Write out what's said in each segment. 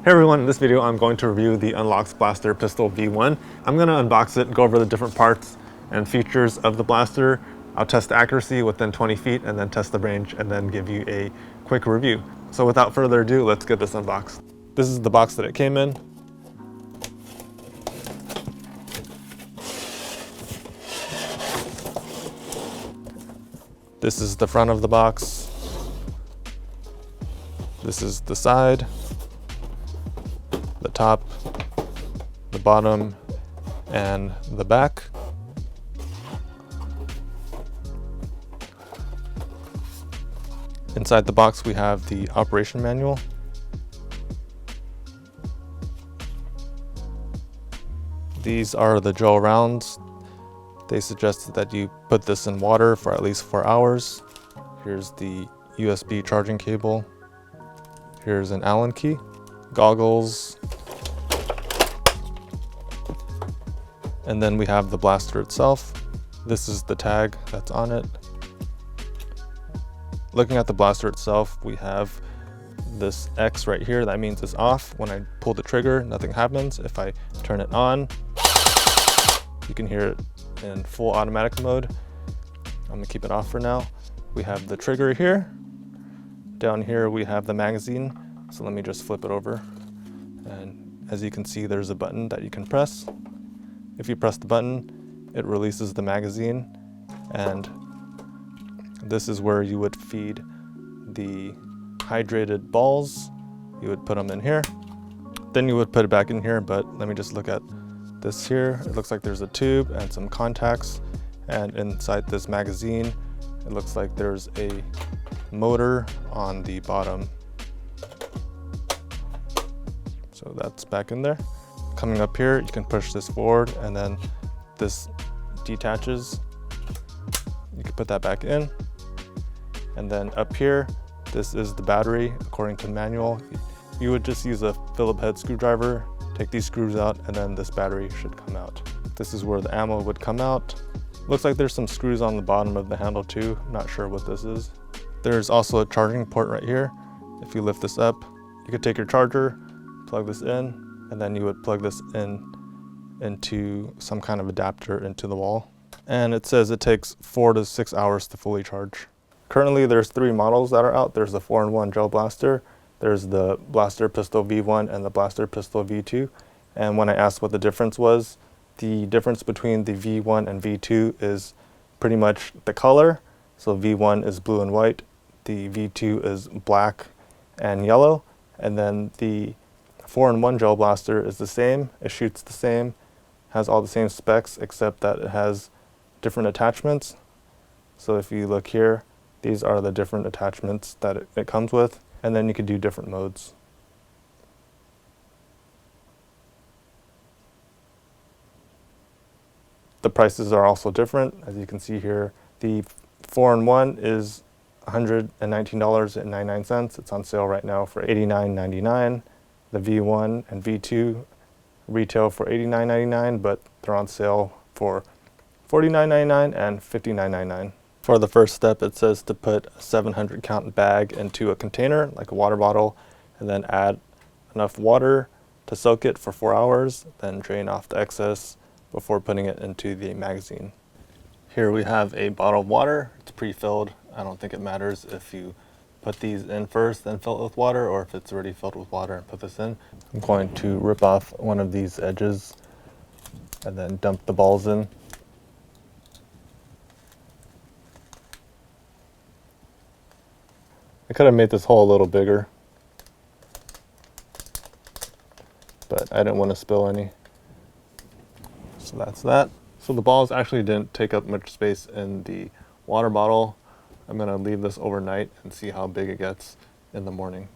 Hey everyone, in this video I'm going to review the UnlocX Blaster Pistol V1. I'm going to unbox it, go over the different parts and features of the blaster. I'll test the accuracy within 20 feet and then test the range and then give you a quick review. So without further ado, let's get this unboxed. This is the box that it came in. This is the front of the box. This is the side, the top, the bottom, and the back. Inside the box we have the operation manual. These are the gel rounds. They suggested that you put this in water for at least 4 hours. Here's the USB charging cable. Here's an Allen key, goggles, and then we have the blaster itself. This is the tag that's on it. Looking at the blaster itself, we have this X right here. That means it's off. When I pull the trigger, nothing happens. If I turn it on, you can hear it in full automatic mode. I'm gonna keep it off for now. We have the trigger here. Down here we have the magazine. So let me just flip it over. And as you can see, there's a button that you can press. If you press the button, it releases the magazine. And this is where you would feed the hydrated balls. You would put them in here. Then you would put it back in here, but let me just look at this here. It looks like there's a tube and some contacts. And inside this magazine, it looks like there's a motor on the bottom. So that's back in there. Coming up here, you can push this forward and then this detaches. You can put that back in. And then up here, this is the battery. According to the manual, you would just use a Phillips head screwdriver, take these screws out, and then this battery should come out. This is where the ammo would come out. Looks like there's some screws on the bottom of the handle too. Not sure what this is. There's also a charging port right here. If you lift this up, you could take your charger, plug this in, and then you would plug this in into some kind of adapter into the wall. And it says it takes 4 to 6 hours to fully charge. Currently there's 3 models that are out. There's the 4-in-1 gel blaster, there's the Blaster Pistol V1 and the Blaster Pistol V2. And when I asked what the difference was, the difference between the V1 and V2 is pretty much the color. So V1 is blue and white, the V2 is black and yellow, and then the 4-in-1 gel blaster is the same. It shoots the same, has all the same specs, except that it has different attachments. So if you look here, these are the different attachments that it comes with, and then you could do different modes. The prices are also different. As you can see here, the 4-in-1 is $119.99. It's on sale right now for $89.99. The V1 and V2 retail for $89.99, but they're on sale for $49.99 and $59.99. For the first step, it says to put a 700 count bag into a container, like a water bottle, and then add enough water to soak it for 4 hours, then drain off the excess before putting it into the magazine. Here we have a bottle of water. It's pre-filled. I don't think it matters if you put these in first, then fill it with water, or if it's already filled with water and put this in. I'm going to rip off one of these edges and then dump the balls in. I could have made this hole a little bigger, but I didn't want to spill any. So that's that. So the balls actually didn't take up much space in the water bottle. I'm gonna leave this overnight and see how big it gets in the morning.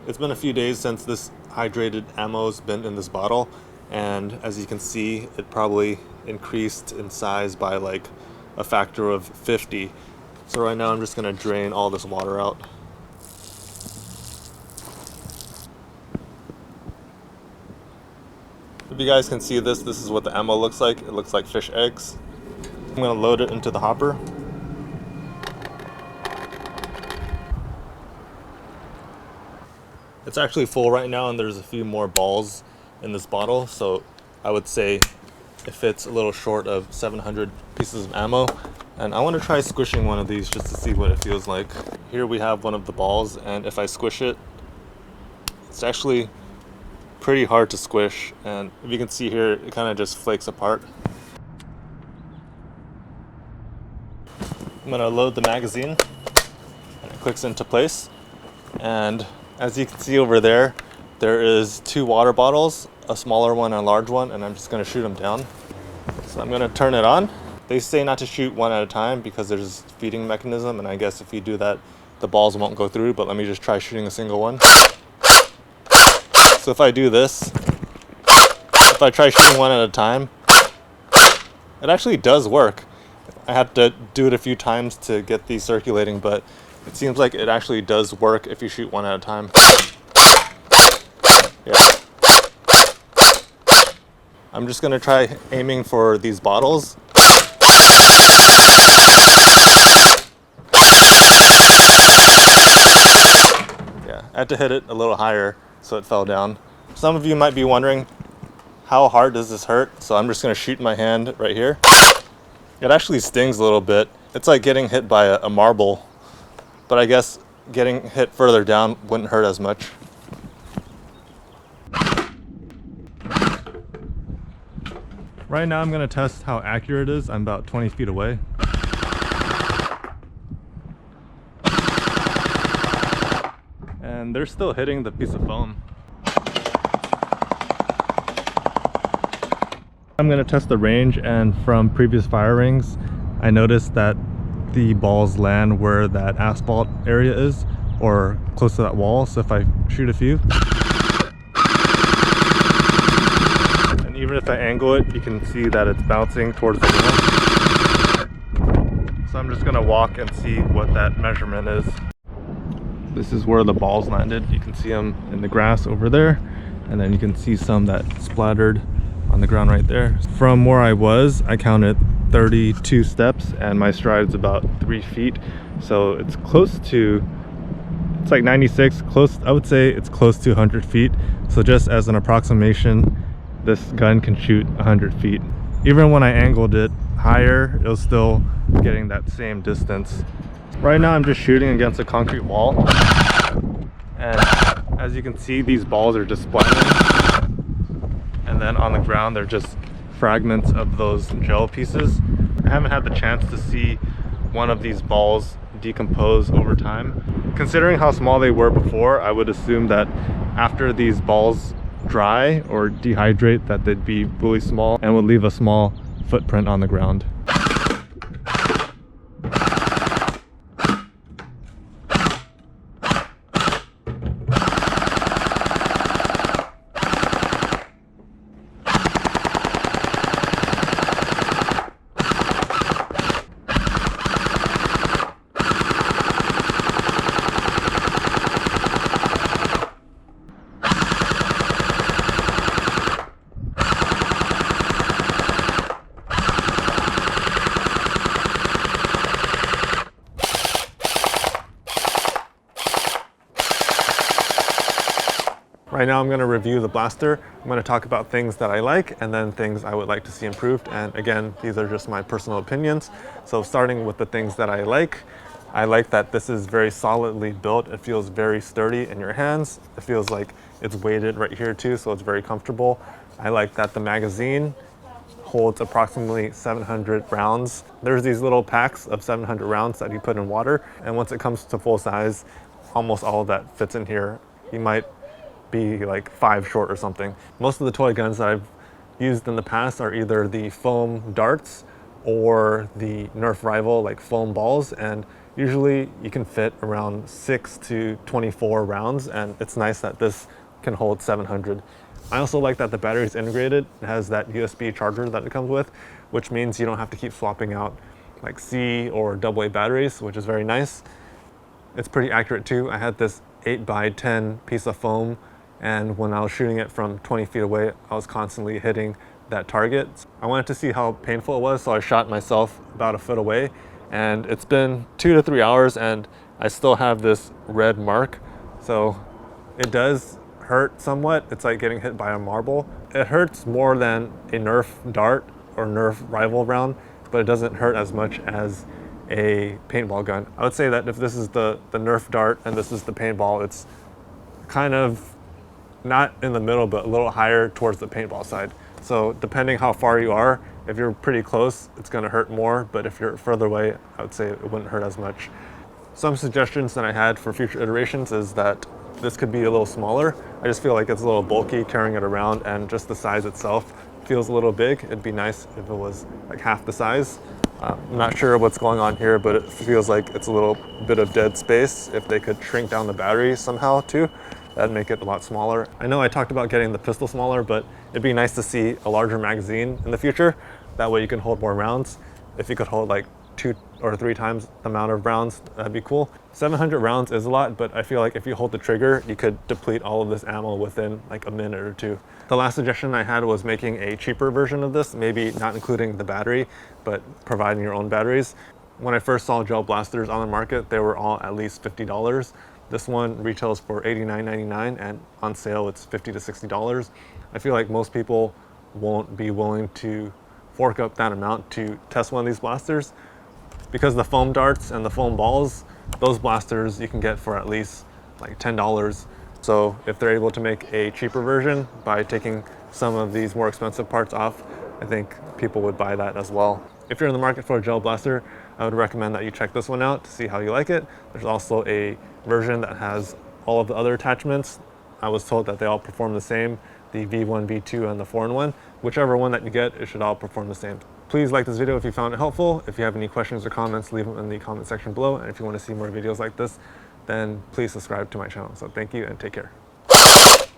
It's been a few days since this hydrated ammo's been in this bottle, and as you can see, it probably increased in size by like a factor of 50. So right now I'm just gonna drain all this water out. If you guys can see this, this is what the ammo looks like. It looks like fish eggs. I'm gonna load it into the hopper. It's actually full right now, and there's a few more balls in this bottle, so I would say it fits a little short of 700 pieces of ammo. And I want to try squishing one of these just to see what it feels like. Here we have one of the balls, and if I squish it, it's actually pretty hard to squish, and if you can see here, it kind of just flakes apart. I'm going to load the magazine, and it clicks into place. And as you can see over there, there is 2 water bottles, a smaller one and a large one, and I'm just going to shoot them down. So I'm going to turn it on. They say not to shoot one at a time because there's a feeding mechanism, and I guess if you do that, the balls won't go through, but let me just try shooting a single one. So if I do this, if I try shooting one at a time, it actually does work. I have to do it a few times to get these circulating, but it seems like it actually does work if you shoot one at a time. Yeah. I'm just gonna try aiming for these bottles. Yeah, I had to hit it a little higher so it fell down. Some of you might be wondering, how hard does this hurt? So I'm just gonna shoot my hand right here. It actually stings a little bit. It's like getting hit by a marble, but I guess getting hit further down wouldn't hurt as much. Right now I'm gonna test how accurate it is. I'm about 20 feet away. And they're still hitting the piece of foam. I'm gonna test the range, and from previous fire rings, I noticed that the balls land where that asphalt area is, or close to that wall. So if I shoot a few, and even if I angle it, you can see that it's bouncing towards the wall. So I'm just gonna walk and see what that measurement is. This is where the balls landed. You can see them in the grass over there, and then you can see some that splattered on the ground right there. From where I was, I counted 32 steps, and my stride is about 3 feet. So it's close to, it's like 96, close, I would say it's close to 100 feet. So just as an approximation, this gun can shoot 100 feet. Even when I angled it higher, it was still getting that same distance. Right now I'm just shooting against a concrete wall, and as you can see, these balls are just splattering, and then on the ground they're just fragments of those gel pieces. I haven't had the chance to see one of these balls decompose over time. Considering how small they were before, I would assume that after these balls dry or dehydrate, that they'd be really small and would leave a small footprint on the ground. Right now I'm going to review the blaster. I'm going to talk about things that I like and then things I would like to see improved. And again, these are just my personal opinions. So starting with the things that I like that this is very solidly built. It feels very sturdy in your hands. It feels like it's weighted right here too, so it's very comfortable. I like that the magazine holds approximately 700 rounds. There's these little packs of 700 rounds that you put in water, and once it comes to full size, almost all of that fits in here. You might be like 5 short or something. Most of the toy guns that I've used in the past are either the foam darts or the Nerf rival like foam balls, and usually you can fit around 6 to 24 rounds, and it's nice that this can hold 700. I also like that the battery is integrated. It has that USB charger that it comes with, which means you don't have to keep swapping out like C or AA batteries, which is very nice. It's pretty accurate too. I had this 8x10 piece of foam, and when I was shooting it from 20 feet away, I was constantly hitting that target. I wanted to see how painful it was, so I shot myself about a foot away, and it's been 2 to 3 hours and I still have this red mark. So It does hurt somewhat. It's like getting hit by a marble. It hurts more than a Nerf dart or Nerf rival round, but it doesn't hurt as much as a paintball gun. I would say that if this is the Nerf dart and this is the paintball, it's kind of not in the middle, but a little higher towards the paintball side. So depending how far you are, if you're pretty close, it's gonna hurt more, but if you're further away, I would say it wouldn't hurt as much. Some suggestions that I had for future iterations is that this could be a little smaller. I just feel like it's a little bulky carrying it around, and just the size itself feels a little big. It'd be nice if it was like half the size. I'm not sure what's going on here, but it feels like it's a little bit of dead space. If they could shrink down the battery somehow too, that'd make it a lot smaller. I know I talked about getting the pistol smaller, but it'd be nice to see a larger magazine in the future. That way you can hold more rounds. If you could hold like 2 or 3 times the amount of rounds, that'd be cool. 700 rounds is a lot, but I feel like if you hold the trigger, you could deplete all of this ammo within like a minute or 2. The last suggestion I had was making a cheaper version of this, maybe not including the battery, but providing your own batteries. When I first saw gel blasters on the market, they were all at least $50. This one retails for $89.99, and on sale it's $50 to $60. I feel like most people won't be willing to fork up that amount to test one of these blasters. Because the foam darts and the foam balls, those blasters you can get for at least like $10. So if they're able to make a cheaper version by taking some of these more expensive parts off, I think people would buy that as well. If you're in the market for a gel blaster, I would recommend that you check this one out to see how you like it. There's also a version that has all of the other attachments. I was told that they all perform the same, the V1, V2, and the 4-in-1. Whichever one that you get, it should all perform the same. Please like this video if you found it helpful. If you have any questions or comments, leave them in the comment section below. And if you want to see more videos like this, then please subscribe to my channel. So thank you and take care.